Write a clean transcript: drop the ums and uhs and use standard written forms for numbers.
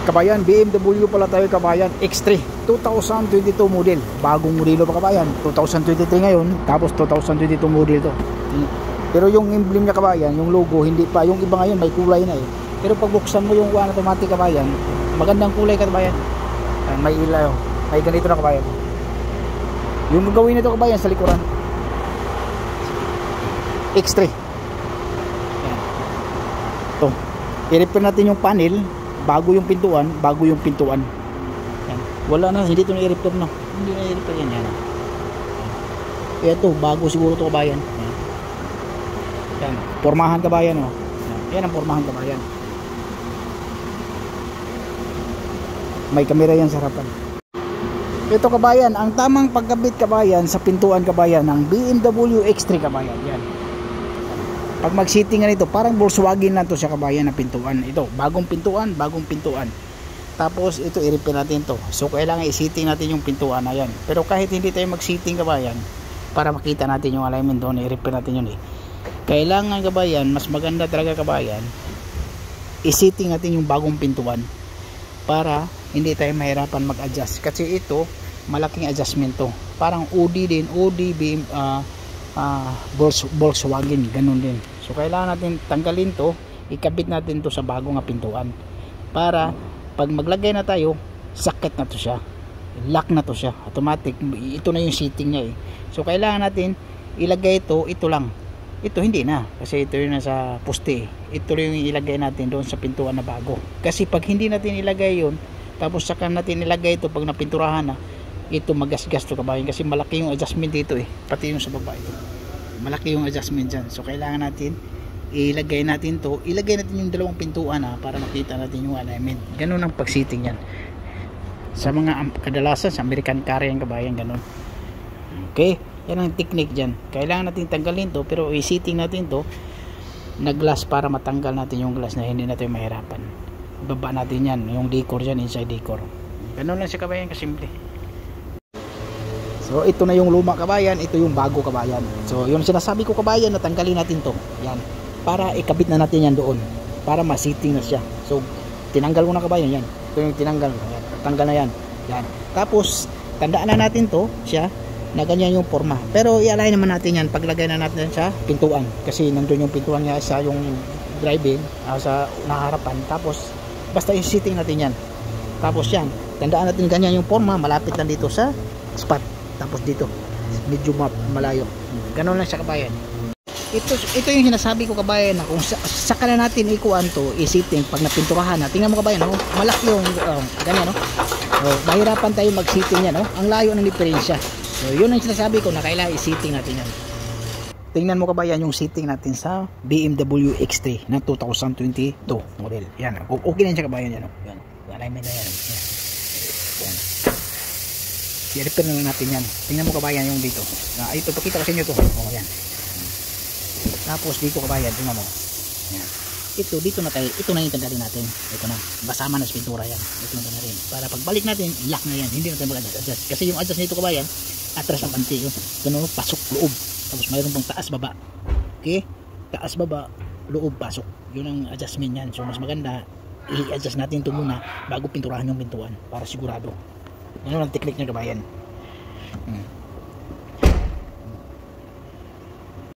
Kabayan, BMW pala tayo kabayan, X3 2022 model, bagong modelo pa kabayan, 2023 ngayon, tapos 2022 model to. Pero yung emblem niya kabayan, yung logo hindi pa, yung iba ngayon may kulay na eh. Pero pag buksan mo yung automatic kabayan, magandang kulay kabayan. May ilaw, may ganito na kabayan. Yung gagawin nito kabayan sa likuran, X3. Yan. Ito, i-repair natin yung panel. Bago yung pintuan, yan. Wala na, hindi ito na-i-repair no. Hindi na-i-repair yan. Ito, bago siguro ito kabayan. Yan. Pormahan kabayan oh. Yan ang pormahan kabayan. May kamera yan sa harapan. Ito kabayan, ang tamang pagkabit kabayan sa pintuan kabayan ng BMW X3 kabayan. Yan. Pag mag-sitting nito, parang Volkswagen lang to siya kabayan na pintuan. Ito, bagong pintuan. Tapos ito i-repair natin to. So kailangan i-sitting natin yung pintuan na yan. Pero kahit hindi tayo mag-sitting kabayan, para makita natin yung alignment doon, i-repair natin yun eh. Kailangan kabayan, mas maganda talaga kabayan, i-sitting natin yung bagong pintuan para hindi tayo mahirapan mag-adjust. Kasi ito, malaking adjustment to. Parang Audi din, Audi, Volkswagen, ganun din. So kailangan natin tanggalin to, ikabit natin to sa bagong pintuan para pag maglagay na tayo, sakit na to siya, lock na to siya, automatic. Ito na yung seating niya eh. So kailangan natin ilagay ito lang. Ito hindi na, kasi ito yung nasa poste eh. Ito yung ilagay natin doon sa pintuan na bago. Kasi pag hindi natin ilagay yun, tapos saka natin ilagay ito pag napinturahan na, ito magasgas to kabayan, kasi malaki yung adjustment dito eh, pati yung sa baba ito malaki yung adjustment dyan. So kailangan natin ilagay natin yung dalawang pintuan para makita natin yung alignment. Ganun ang pag-sitting yan sa mga kadalasan sa American car yan kabayan, ganun. Okay, yan ang technique dyan. Kailangan natin tanggalin to, pero i-sitting natin to na glass para matanggal natin yung glass na hindi natin mahirapan. Baba natin yan, yung decor dyan, inside decor. Ganun lang siya kabayan, kasimple. So ito na yung luma kabayan, ito yung bago kabayan. So yung sinasabi ko kabayan, natanggalin natin to. Yan. Para ikabit na natin yan doon. Para ma-sitting na siya. So tinanggal ko na kabayan yan. Ito yung tinanggal. Yan. Tanggal na yan. Yan. Tapos tandaan na natin to siya na ganyan yung forma. Pero i-align naman natin yan paglagay na natin sa pintuan. Kasi nandun yung pintuan niya sa yung driving, sa naharapan. Tapos basta i-sitting natin yan. Tapos yan. Tandaan natin ganyan yung forma. Malapit lang dito sa spot. Tapos dito medyo malayo. Ganun lang siya kabayan. Ito yung sinasabi ko kabayan na kung saka na natin ikuan to, i-sitting pag napinturahan na. Tingnan mo kabayan, no? Malaki yung ganyan, no? So, mahirapan tayo mag-sitting yan, no? Ang layo ng diferensya. So yun ang sinasabi ko na kailangan i-sitting natin yan. Tingnan mo kabayan yung sitting natin sa BMW X3 ng 2022 model. Yan, okay na siya kabayan yan, no? Yan, alignment na yan. Yan. I-repair na natin yan. Tingnan mo kabayan yung dito. Ito, pakita ko sa inyo to. O, yan. Tapos dito kabayan, tingnan mo. Yan. Ito, dito na tayo. Ito na yung tanggalin natin. Ito na. Basama na sa pintura yan. Ito na rin. Para pagbalik natin, lock na yan. Hindi na tayo mag-adjust. Kasi yung adjust nito kabayan, atras ang panty. Ganun, pasok, loob. Tapos mayroon pang taas, baba. Okay? Taas, baba, loob, pasok. Yun ang adjustment yan. So, mas maganda, i-adjust natin ito muna bago pinturahan yung pintuan. Para sigurado. Ano ang technique niya kabayan.